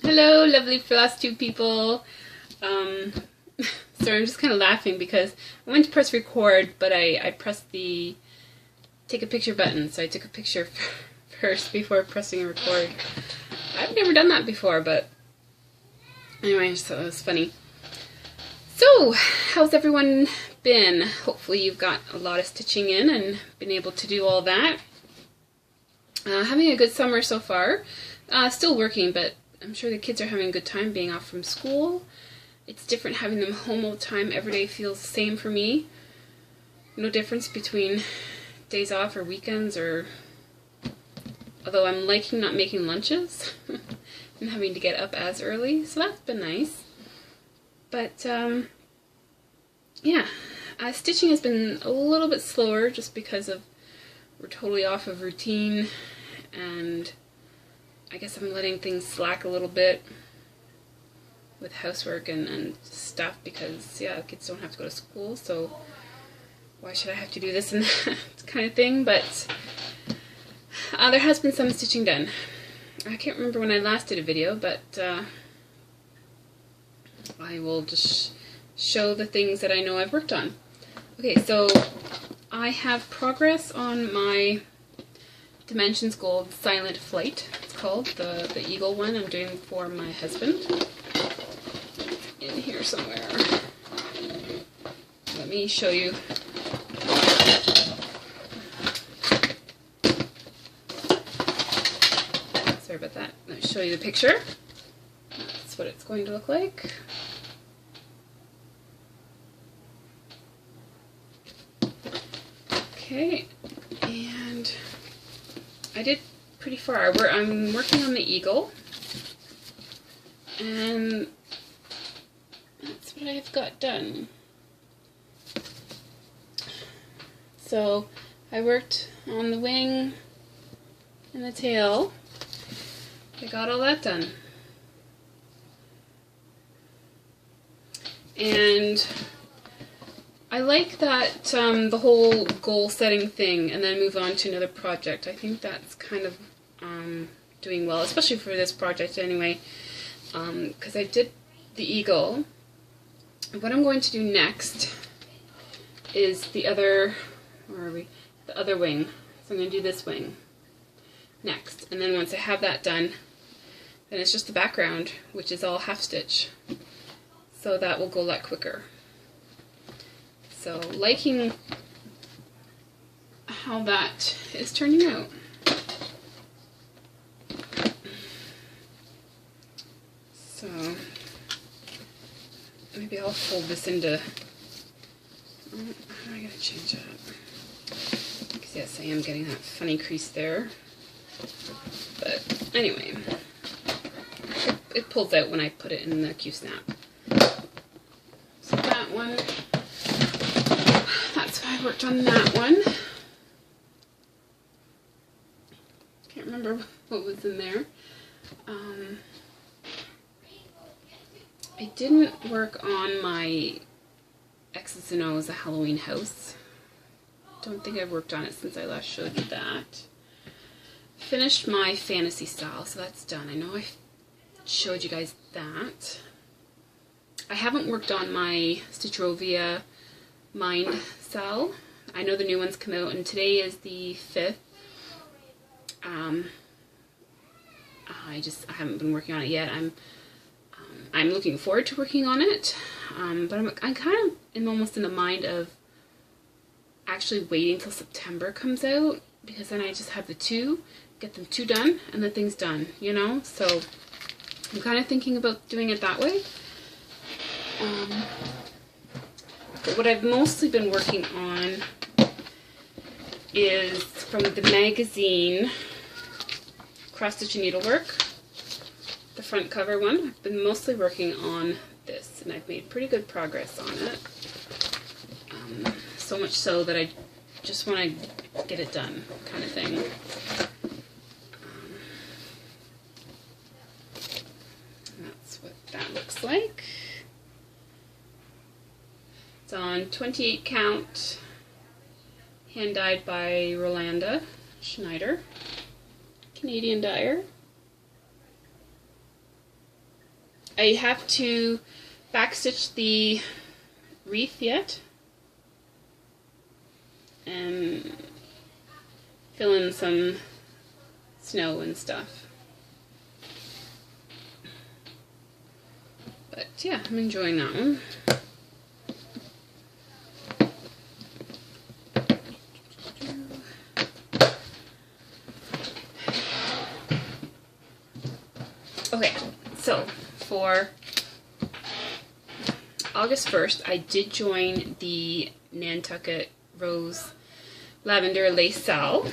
Hello, lovely Flosstube people. Sorry, I'm just kind of laughing because I went to press record, but I pressed the take a picture button, so I took a picture first before pressing record. I've never done that before, but anyway, so it was funny. So, how's everyone been? Hopefully you've got a lot of stitching in and been able to do all that. Having a good summer so far. Still working, but I'm sure the kids are having a good time being off from school. It's different having them home all the time. Every day feels the same for me. No difference between days off or weekends, or although I'm liking not making lunches and having to get up as early, so that's been nice. But yeah, stitching has been a little bit slower just because we're totally off of routine, and I guess I'm letting things slack a little bit with housework and stuff because, yeah, kids don't have to go to school, so why should I have to do this and that kind of thing. But there has been some stitching done. I can't remember when I last did a video, but I will just show the things that I know I've worked on. Okay, so I have progress on my Dimensions Gold Silent Flight. It's called the eagle one I'm doing for my husband. In here somewhere. Let me show you. Sorry about that. Let me show you the picture. That's what it's going to look like. Okay, and I did pretty far. I'm working on the eagle, and that's what I've got done. So I worked on the wing and the tail. I got all that done. And I like that the whole goal setting thing and then move on to another project. I think that's kind of doing well, especially for this project anyway, because I did the eagle. What I'm going to do next is the other, where are we? The other wing. So I'm going to do this wing next, and then once I have that done, then it's just the background, which is all half stitch. So that will go a lot quicker. So, liking how that is turning out. So, maybe I'll fold this into, how am I going to change that? Because yes, I am getting that funny crease there. But anyway, it pulls out when I put it in the Q-snap. So that one, that's why I worked on that one. Can't remember what was in there. I didn't work on my X's and O's, a Halloween house. Don't think I've worked on it since I last showed you that. Finished my fantasy style, so that's done. I know I showed you guys that. I haven't worked on my Stitchrovia Mind cell. I know the new ones come out, and today is the 5th. I haven't been working on it yet. I'm looking forward to working on it, but I'm kind of almost in the mind of actually waiting till September comes out, because then I just have the two, get them two done, and the thing's done, you know? So I'm kind of thinking about doing it that way. But what I've mostly been working on is from the magazine Cross Stitch and Needlework, the front cover one. I've been mostly working on this, and I've made pretty good progress on it. So much so that I just want to get it done, kind of thing. That's what that looks like. It's on 28 count, hand dyed by Rolanda Schneider, Canadian dyer. I have to backstitch the wreath yet and fill in some snow and stuff. But yeah, I'm enjoying that one. Okay, so for August 1st, I did join the Nantucket Rose Lavender Lace Sal,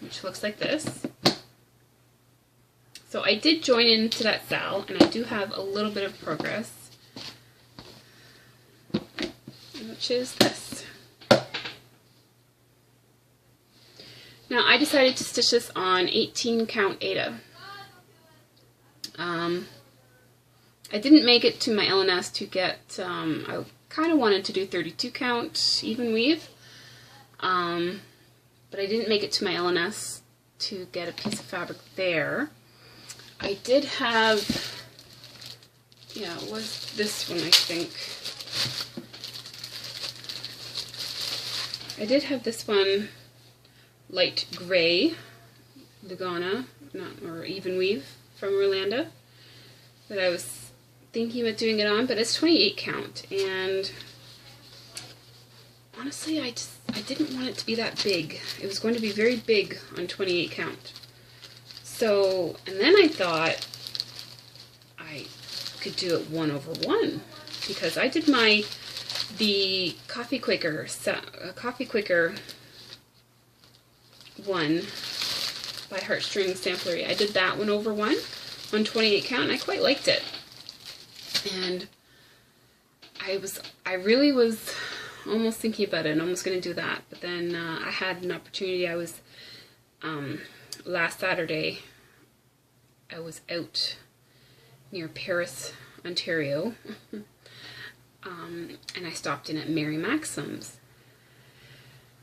which looks like this. So I did join into that sal, and I do have a little bit of progress, which is this. Now I decided to stitch this on 18 count Aida. I didn't make it to my LNS to get, I kind of wanted to do 32 count even weave, but I didn't make it to my LNS to get a piece of fabric there. I did have, yeah, it was this one I think. I did have this one light gray Lugana, or even weave from Rolanda, that I was thinking about doing it on, but it's 28 count, and honestly I didn't want it to be that big. It was going to be very big on 28 count. So, and then I thought I could do it 1/1, because I did the Coffee Quaker one by Heartstrings Samplery. I did that 1/1 on 28 count, and I quite liked it. And I really was almost thinking about it and almost going to do that, but then I had an opportunity. I was last Saturday I was out near Paris, Ontario, and I stopped in at Mary Maxim's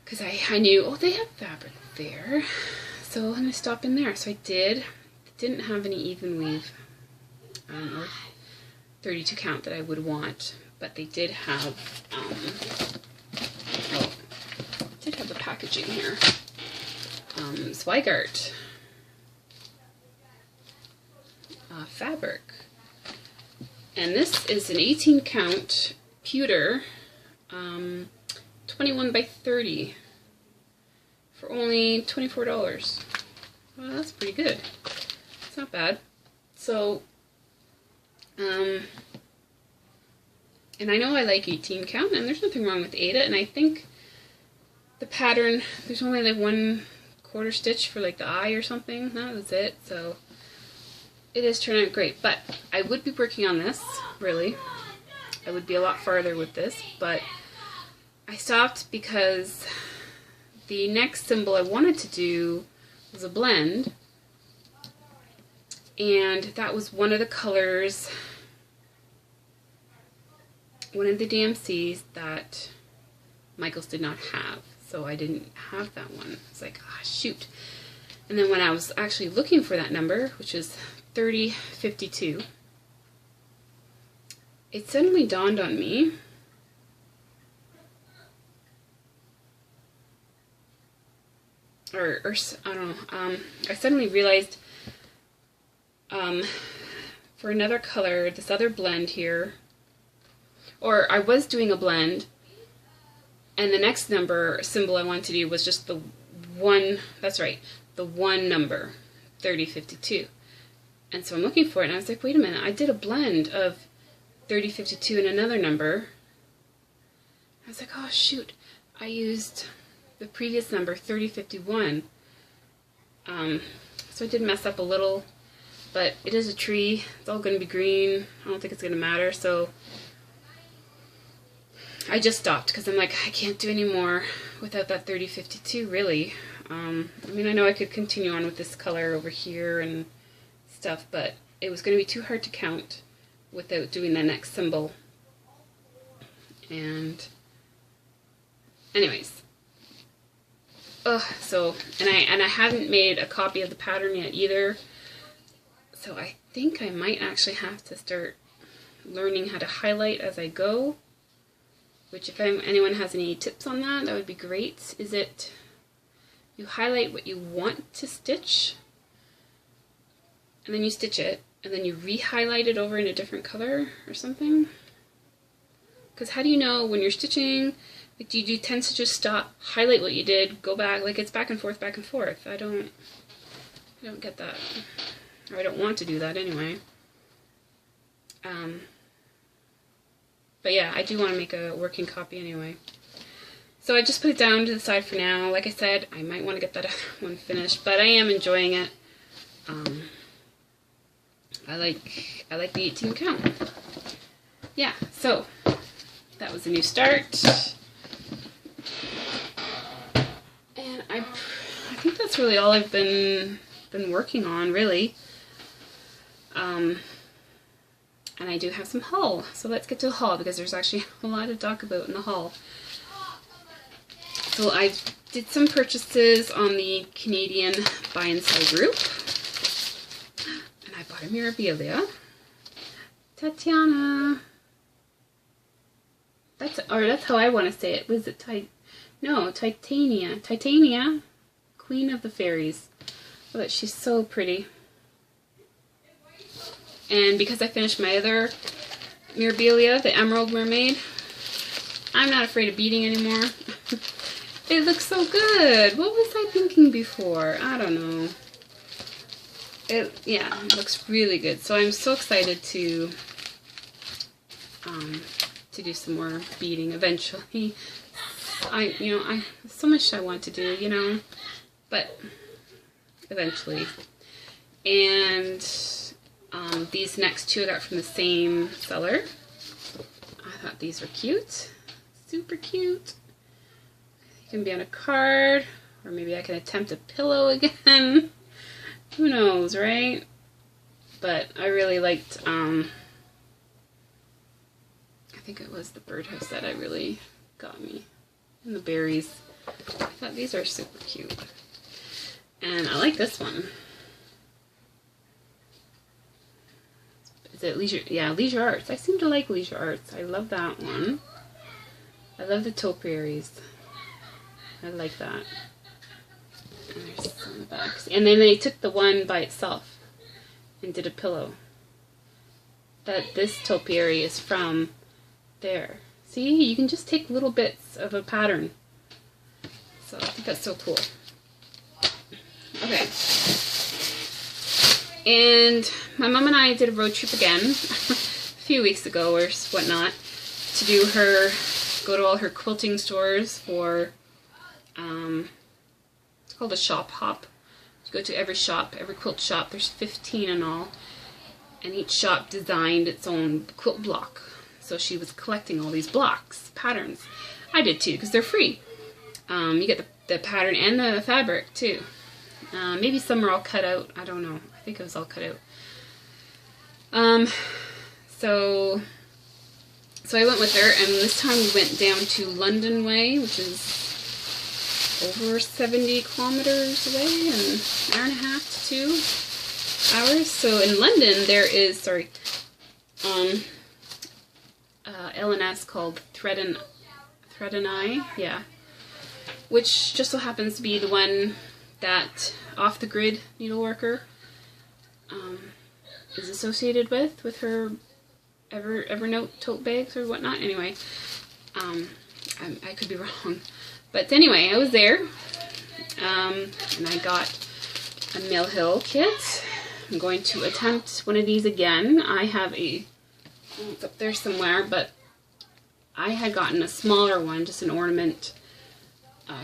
because I knew, oh, they have fabric there, so I'm going to stop in there. So I did. It didn't have any even weave or 32 count that I would want, but they did have the packaging here. Zweigart fabric, and this is an 18 count pewter 21 by 30 for only $24. Well, that's pretty good. It's not bad. So and I know I like 18 count, and there's nothing wrong with Aida, and I think the pattern, there's only like 1/4 stitch for like the eye or something. That was it. So it is turning out great, but I would be working on this, really. I would be a lot farther with this, but I stopped because the next symbol I wanted to do was a blend, and that was one of the colors, one of the DMCs that Michaels did not have, so I didn't have that one. It's like, ah, shoot. And then when I was actually looking for that number, which is 3052, it suddenly dawned on me or I don't know, I suddenly realized for another color, this other blend here, or I was doing a blend, and the next number symbol I wanted to do was just the one, that's right, the one number, 3052. And so I'm looking for it, and I was like, wait a minute, I did a blend of 3052 and another number. I was like, oh shoot, I used the previous number, 3051. So I did mess up a little, but it is a tree, it's all going to be green, I don't think it's going to matter, so I just stopped because I'm like, I can't do any more without that 3052, really. I mean, I know I could continue on with this color over here and stuff, but it was going to be too hard to count without doing the next symbol. And anyways, so and I haven't made a copy of the pattern yet either. So I think I might actually have to start learning how to highlight as I go, which if anyone has any tips on that, that would be great. Is it you highlight what you want to stitch, and then you stitch it, and then you re-highlight it over in a different color or something? Because how do you know when you're stitching, like, do you tend to just stop, highlight what you did, go back, like it's back and forth, back and forth? I don't get that. Or I don't want to do that anyway. But yeah, I do want to make a working copy anyway. So I just put it down to the side for now. Like I said, I might want to get that other one finished, but I am enjoying it. I like the 18 count. Yeah, so that was a new start. And I think that's really all I've been working on, really. And I do have some haul, so let's get to the haul because there's actually a lot to talk about in the haul. So I did some purchases on the Canadian Buy and Sell group, and I bought a Mirabilia. Tatiana. That's how I want to say it. Was it Titania? Titania, Queen of the Fairies. Oh, she's so pretty. And because I finished my other Mirabilia, the Emerald Mermaid, I'm not afraid of beading anymore. It looks so good. What was I thinking before? I don't know. It looks really good. So I'm so excited to do some more beading eventually. I so much I want to do, but eventually. And these next two I got from the same seller. I thought these were cute. Super cute. It can be on a card, or maybe I can attempt a pillow again. Who knows, right? But I really liked, I think it was the birdhouse that I really got me. And the berries. I thought these are super cute. And I like this one. Is it Leisure? Yeah, Leisure Arts. I seem to like Leisure Arts. I love that one. I love the topiaries. I like that. And there's some on the back. And then they took the one by itself and did a pillow. This topiary is from there. See, you can just take little bits of a pattern. So I think that's so cool. Okay. And my mom and I did a road trip again a few weeks ago or whatnot to go to all her quilting stores for, it's called a shop hop. You go to every shop, every quilt shop. There's 15 in all. And each shop designed its own quilt block. So she was collecting all these blocks, patterns. I did too, because they're free. You get the pattern and the fabric too. Maybe some are all cut out. I don't know. I think it was all cut out. So I went with her, and this time we went down to London Way, which is over 70 kilometers away, and an hour and a half to 2 hours. So in London there is, L&S called Thread and Eye, yeah, which just so happens to be the one that Off the Grid Needleworker is associated with her Evernote tote bags or whatnot. Anyway, I could be wrong, but anyway, I was there, and I got a Mill Hill kit. I'm going to attempt one of these again. I have it's up there somewhere, but I had gotten a smaller one, just an ornament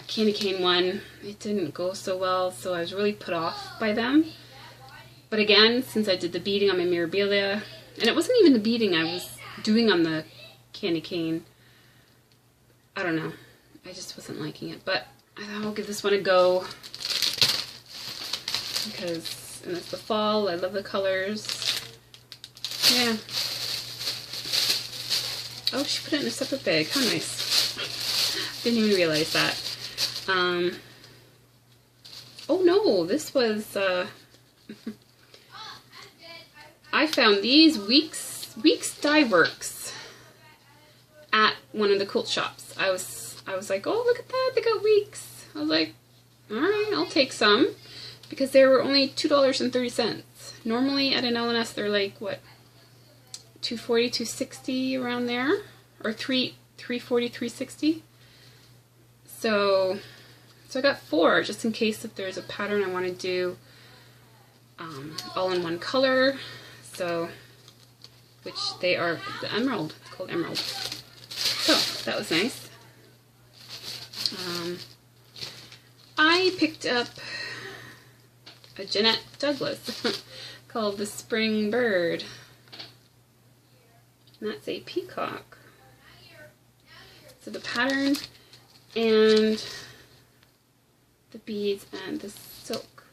candy cane one. It didn't go so well, so I was really put off by them. But again, since I did the beading on my Mirabilia, and it wasn't even the beading I was doing on the candy cane, I don't know, I just wasn't liking it. But I thought I'll give this one a go, because, and it's the fall, I love the colors. Yeah. Oh, she put it in a separate bag. How nice. Didn't even realize that. Oh no, this was, found these Weeks Dye Works at one of the quilt shops. I was like, oh, look at that, they got Weeks. I was like, alright, I'll take some, because they were only $2.30. Normally at an L&S they're like, what, $2.40, $2.60 around there, or $3.40, $3.60. So I got 4 just in case if there's a pattern I want to do all in one color. So, which they are the emerald. It's called emerald. So that was nice. I picked up a Jeanette Douglas called the Spring Bird. And that's a peacock. So the pattern and the beads and the silk.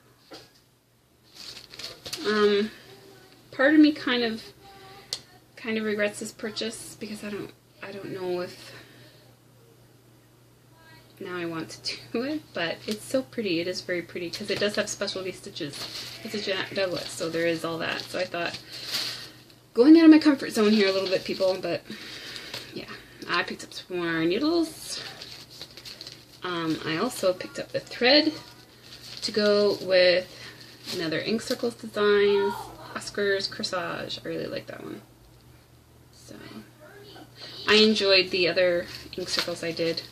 Part of me kind of regrets this purchase because I don't know if now I want to do it, but it's so pretty. It is very pretty because it does have specialty stitches. It's a Jeanette Douglas, so there is all that. So I thought, going out of my comfort zone here a little bit, people, but yeah. I picked up some more needles. I also picked up the thread to go with another Ink Circles Designs, Oscar's Corsage. I really like that one. So, I enjoyed the other ink circles I did.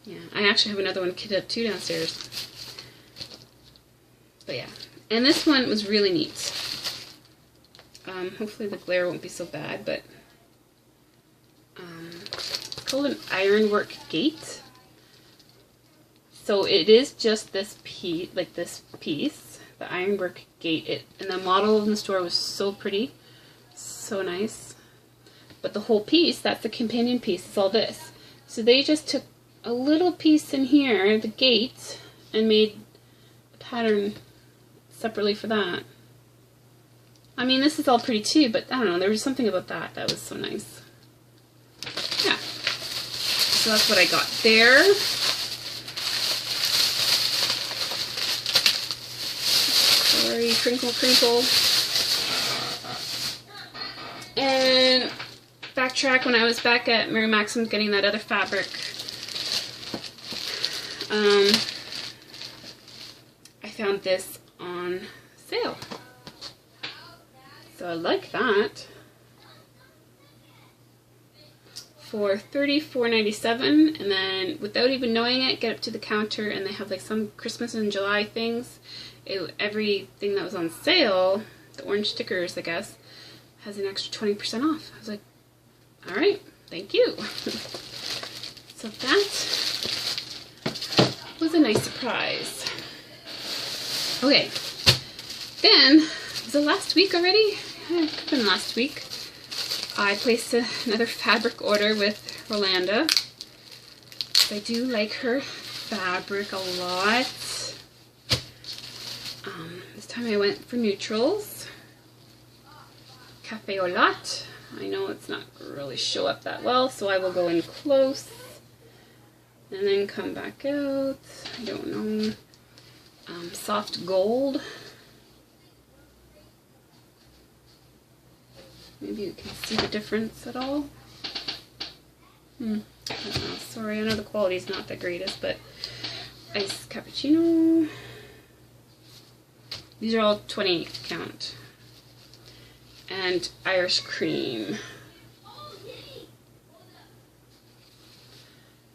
Yeah, I actually have another one kitted up too downstairs. But yeah, and this one was really neat. Hopefully the glare won't be so bad, but it's called an ironwork gate. So it is just this piece, like this piece, the ironwork gate. And the model in the store was so pretty, so nice. But the whole piece, that's the companion piece, it's all this. So they just took a little piece in here, the gate, and made a pattern separately for that. I mean, this is all pretty too, but I don't know, there was something about that was so nice. Yeah. So that's what I got there. Sorry, crinkle, crinkle. And backtrack, when I was back at Mary Maxim's getting that other fabric, I found this on sale. So I like that. For $34.97, and then without even knowing it, get up to the counter and they have like some Christmas and July things. Everything that was on sale, the orange stickers I guess, has an extra 20% off. I was like, alright, thank you. So that was a nice surprise. Okay, then, was it last week already? Yeah, it could have been last week. I placed another fabric order with Rolanda. I do like her fabric a lot. This time I went for neutrals. Cafe au Latte. I know it's not really show up that well, so I will go in close and then come back out. I don't know. Soft gold. Maybe you can see the difference at all. I don't know. Sorry, I know the quality is not the greatest, but iced cappuccino. These are all 28 count. And Irish cream.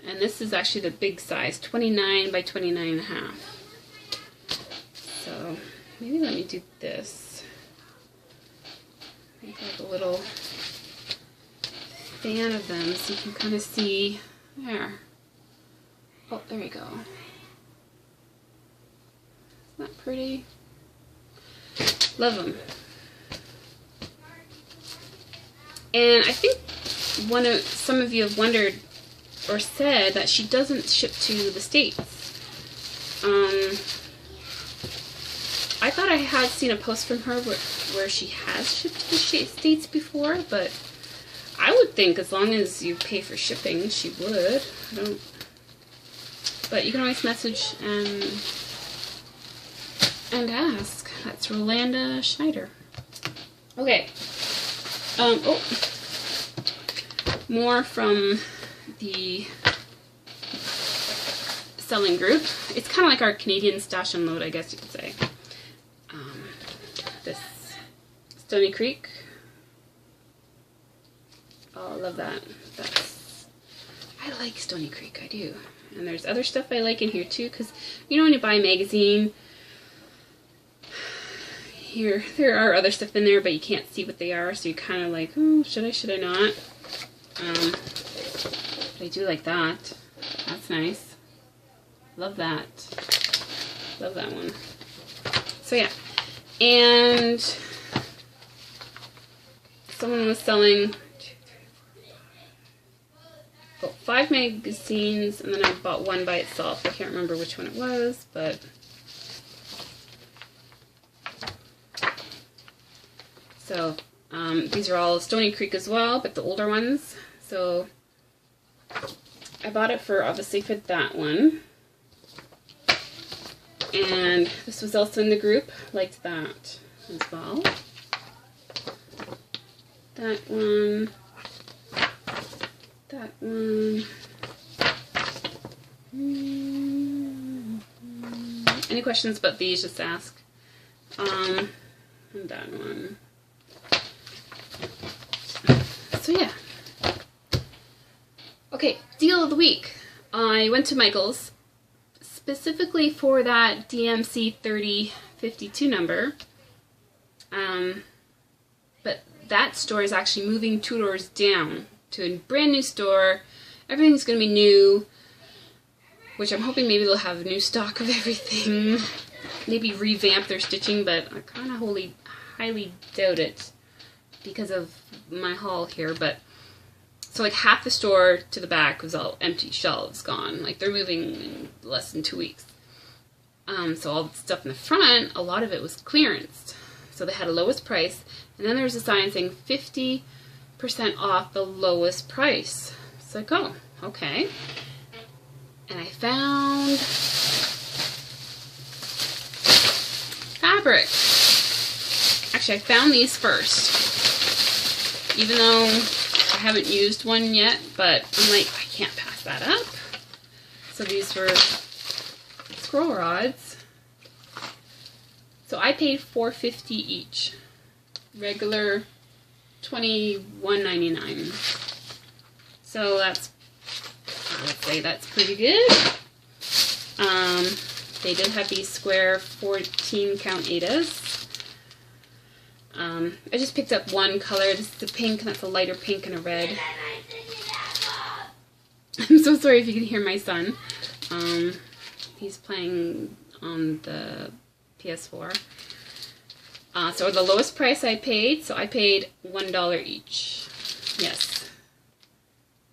And this is actually the big size, 29 by 29.5. So maybe let me do this. Make like a little fan of them so you can kind of see. There. Oh, there we go. Isn't that pretty? Love them. And I think some of you have wondered or said that she doesn't ship to the States. I thought I had seen a post from her where she has shipped to the States before, but I would think as long as you pay for shipping, she would. I don't. But you can always message and ask. That's Rolanda Schneider. Okay. Oh, more from the selling group. It's kind of like our Canadian stash and load, I guess you could say. This Stony Creek. Oh, I love that. I like Stony Creek, I do. And there's other stuff I like in here too, because you know when you buy a magazine, there are other stuff in there, but you can't see what they are, so you're kind of like, oh, should I not? But I do like that. That's nice. Love that. Love that one. So yeah. And someone was selling 5 magazines, and then I bought one by itself. I can't remember which one it was, but so these are all Stony Creek as well, but the older ones. So I bought it obviously for that one. And this was also in the group. Liked that as well. That one. That one. Any questions about these, just ask. And that one. So yeah. Okay, deal of the week. I went to Michael's specifically for that DMC 3052 number. But that store is actually moving 2 doors down to a brand new store. Everything's going to be new, which I'm hoping maybe they'll have new stock of everything. Maybe revamp their stitching, but I kind of highly doubt it because of my haul here. But so like half the store to the back was all empty shelves gone. Like they're moving in less than 2 weeks. So all the stuff in the front, a lot of it was clearanced. So they had a lowest price, and then there was a sign saying 50% off the lowest price. It's like, oh, okay. And I found fabric. Actually, I found these first, even though I haven't used one yet, but I'm like, I can't pass that up. So these were scroll rods. So I paid $4.50 each. Regular $21.99. So that's, I would say that's pretty good. They did have these square 14 count Adas. I just picked up one color. This is a pink, and that's a lighter pink and a red. I'm so sorry if you can hear my son. He's playing on the PS4. So the lowest price I paid, so I paid $1 each. Yes.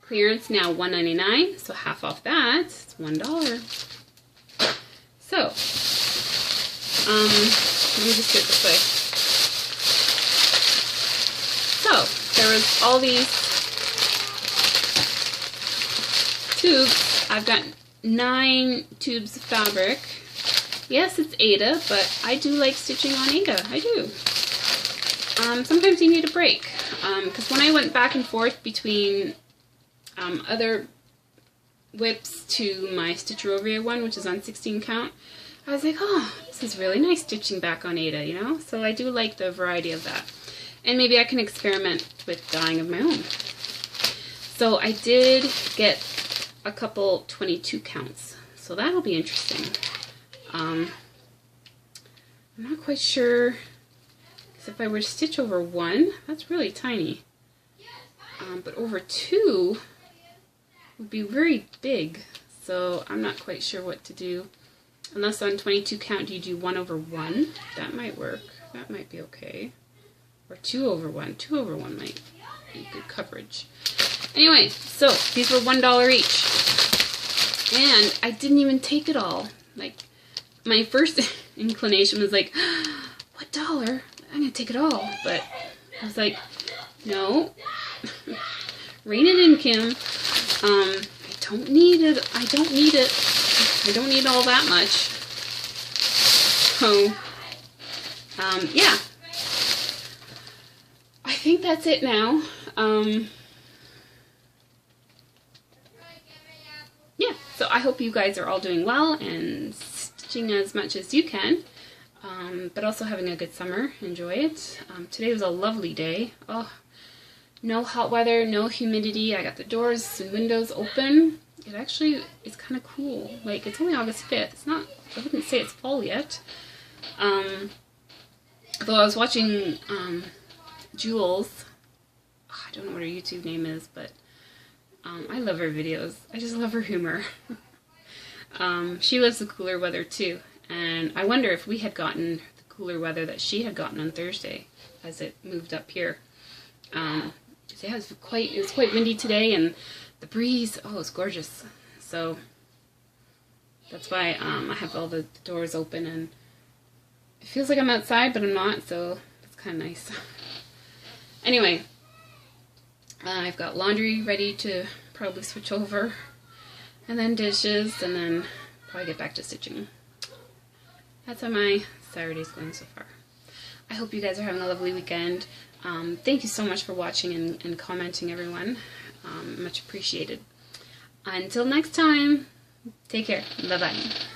Clearance now $1.99, so half off that, it's $1. So, let me just get this way. So, there was all these tubes. I've got 9 tubes of fabric. Yes, it's Aida, but I do like stitching on Aida. I do. Sometimes you need a break. Because when I went back and forth between other whips to my Stitcherovia one, which is on 16 count, I was like, oh, this is really nice stitching back on Aida, you know? So I do like the variety of that. And maybe I can experiment with dyeing of my own. So I did get a couple 22 counts. So that'll be interesting. I'm not quite sure, because if I were to stitch over 1, that's really tiny. But over 2 would be very big, so I'm not quite sure what to do. Unless on 22 count you do 1 over 1, that might work. That might be okay. Or 2 over 1. 2 over 1 might be good coverage. Anyway, so these were $1 each. And I didn't even take it all. Like, my first inclination was like, what dollar? I'm going to take it all. But I was like, no. Rein it in, Kim. I don't need it. I don't need it. I don't need all that much. So, yeah. think that's it now. Yeah, so I hope you guys are all doing well and stitching as much as you can, but also having a good summer. Enjoy it. Today was a lovely day. Oh, no hot weather, no humidity. I got the doors and windows open. It actually is kind of cool. Like, it's only August 5th. It's not, I wouldn't say it's fall yet. Though I was watching Jules, I don't know what her YouTube name is, but I love her videos. I just love her humor. She loves the cooler weather too, and I wonder if we had gotten the cooler weather that she had gotten on Thursday as it moved up here. Yeah, it was quite windy today, and the breeze, oh, it's gorgeous. So that's why I have all the doors open, and it feels like I'm outside, but I'm not, so it's kind of nice. Anyway, I've got laundry ready to probably switch over, and then dishes, and then probably get back to stitching. That's how my Saturday's going so far. I hope you guys are having a lovely weekend. Thank you so much for watching and commenting, everyone. Much appreciated. Until next time, take care. Bye-bye.